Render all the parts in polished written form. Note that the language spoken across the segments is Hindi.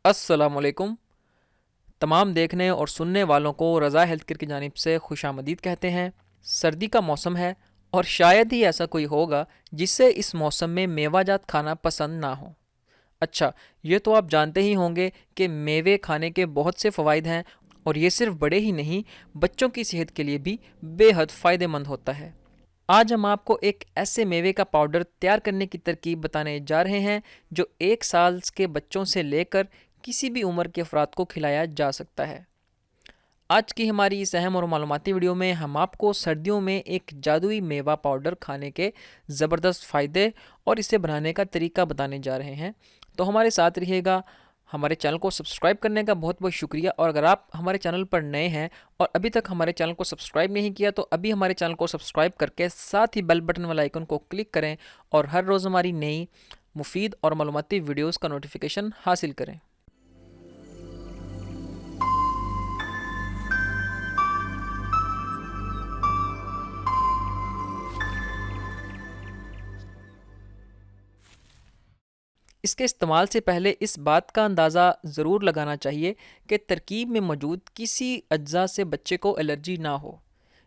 अस्सलामुअलैकुम। तमाम देखने और सुनने वालों को रज़ा हेल्थ केयर की जानिब से खुशामदीद कहते हैं। सर्दी का मौसम है और शायद ही ऐसा कोई होगा जिसे इस मौसम में मेवाजात खाना पसंद ना हो। अच्छा, ये तो आप जानते ही होंगे कि मेवे खाने के बहुत से फ़वाइद हैं और ये सिर्फ बड़े ही नहीं, बच्चों की सेहत के लिए भी बेहद फ़ायदेमंद होता है। आज हम आपको एक ऐसे मेवे का पाउडर तैयार करने की तरकीब बताने जा रहे हैं जो 1 साल के बच्चों से लेकर किसी भी उम्र के अफराद को खिलाया जा सकता है। आज की हमारी इस अहम और मालूमाती वीडियो में हम आपको सर्दियों में एक जादुई मेवा पाउडर खाने के ज़बरदस्त फ़ायदे और इसे बनाने का तरीका बताने जा रहे हैं। तो हमारे साथ रहिएगा। हमारे चैनल को सब्सक्राइब करने का बहुत बहुत शुक्रिया, और अगर आप हमारे चैनल पर नए हैं और अभी तक हमारे चैनल को सब्सक्राइब नहीं किया तो अभी हमारे चैनल को सब्सक्राइब करके साथ ही बेल बटन वाला आइकन को क्लिक करें और हर रोज़ हमारी नई मुफीद और मालूमाती वीडियोज़ का नोटिफिकेशन हासिल करें। इसके इस्तेमाल से पहले इस बात का अंदाज़ा ज़रूर लगाना चाहिए कि तरकीब में मौजूद किसी अज्जा से बच्चे को एलर्जी ना हो,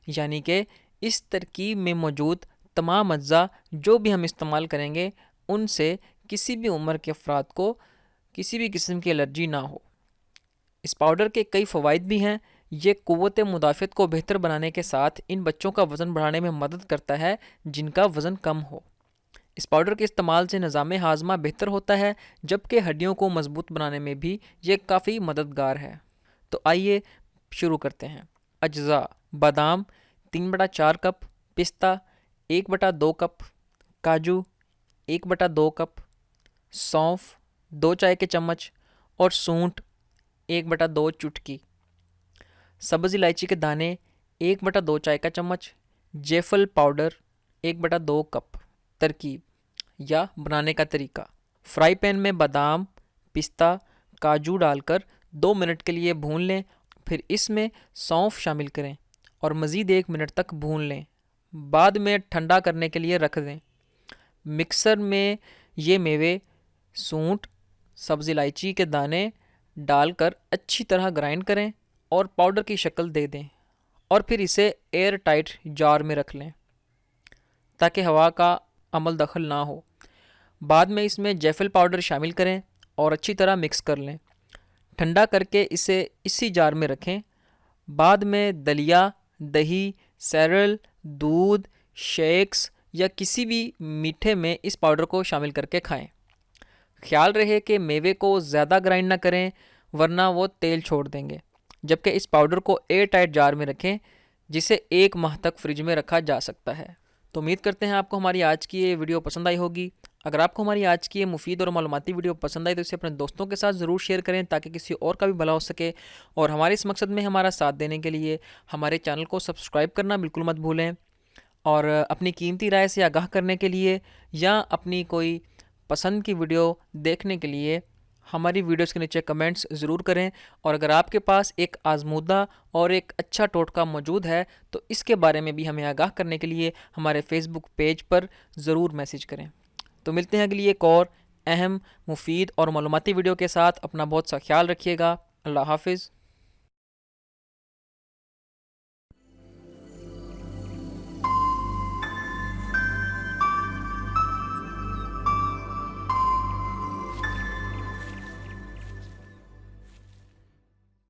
यानी कि इस तरकीब में मौजूद तमाम अज्जा जो भी हम इस्तेमाल करेंगे उनसे किसी भी उम्र के अफराद को किसी भी किस्म की एलर्जी ना हो। इस पाउडर के कई फ़वाइद भी हैं। ये क़ुव्वत मुदाफ़त को बेहतर बनाने के साथ इन बच्चों का वज़न बढ़ाने में मदद करता है जिनका वज़न कम हो। इस पाउडर के इस्तेमाल से निज़ाम हाज़मा बेहतर होता है, जबकि हड्डियों को मजबूत बनाने में भी ये काफ़ी मददगार है। तो आइए शुरू करते हैं। अज्जा: बादाम 3/4 कप, पिस्ता 1/2 कप, काजू 1/2 कप, सौंफ 2 चाय के चम्मच और सूंठ 1/2 चुटकी, सब्ज़ इलायची के दाने 1/2 चाय का चम्मच, जेफल पाउडर 1/2 कप। तरकीब या बनाने का तरीका: फ्राई पैन में बादाम, पिस्ता, काजू डालकर 2 मिनट के लिए भून लें। फिर इसमें सौंफ शामिल करें और मज़ीद 1 मिनट तक भून लें। बाद में ठंडा करने के लिए रख दें। मिक्सर में ये मेवे, सूंठ, सब्ज़ इलायची के दाने डालकर अच्छी तरह ग्राइंड करें और पाउडर की शक्ल दे दें, और फिर इसे एयर टाइट जार में रख लें ताकि हवा का अमल दखल ना हो। बाद में इसमें जैफल पाउडर शामिल करें और अच्छी तरह मिक्स कर लें। ठंडा करके इसे इसी जार में रखें। बाद में दलिया, दही, सेरेल, दूध, शेक्स या किसी भी मीठे में इस पाउडर को शामिल करके खाएं। ख्याल रहे कि मेवे को ज़्यादा ग्राइंड ना करें वरना वो तेल छोड़ देंगे। जबकि इस पाउडर को एयर टाइट जार में रखें जिसे 1 माह तक फ्रिज में रखा जा सकता है। तो उम्मीद करते हैं आपको हमारी आज की ये वीडियो पसंद आई होगी। अगर आपको हमारी आज की ये मुफीद और मालूमाती वीडियो पसंद आई तो इसे अपने दोस्तों के साथ ज़रूर शेयर करें ताकि किसी और का भी भला हो सके। और हमारे इस मकसद में हमारा साथ देने के लिए हमारे चैनल को सब्सक्राइब करना बिल्कुल मत भूलें। और अपनी कीमती राय से आगाह करने के लिए या अपनी कोई पसंद की वीडियो देखने के लिए हमारी वीडियोस के नीचे कमेंट्स ज़रूर करें। और अगर आपके पास एक आजमूदा और एक अच्छा टोटका मौजूद है तो इसके बारे में भी हमें आगाह करने के लिए हमारे फेसबुक पेज पर ज़रूर मैसेज करें। तो मिलते हैं अगली एक और अहम, मुफीद और मालूमाती वीडियो के साथ। अपना बहुत सा ख्याल रखिएगा। अल्लाह हाफिज़।